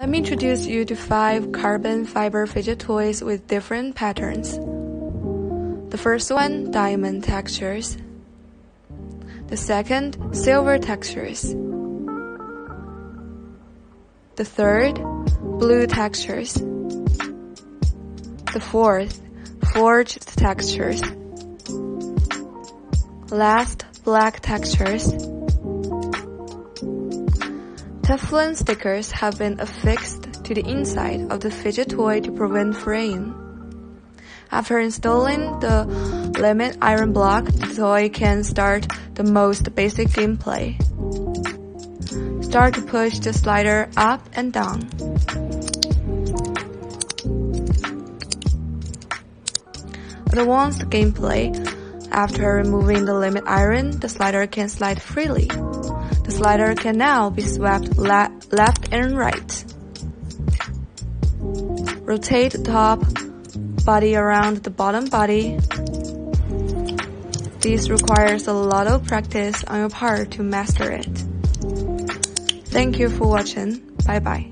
Let me introduce you to 5 carbon fiber fidget toys with different patterns. The first one, diamond textures. The second, silver textures. The third, blue textures. The fourth, forged textures. Last, black textures. Teflon stickers have been affixed to the inside of the fidget toy to prevent fraying. After installing the limit iron block, the toy can start the most basic gameplay. Start to push the slider up and down. Advanced gameplay. After removing the limit iron, the slider can slide freely. The slider can now be swept left and right. Rotate the top body around the bottom body. This requires a lot of practice on your part to master it. Thank you for watching. Bye bye.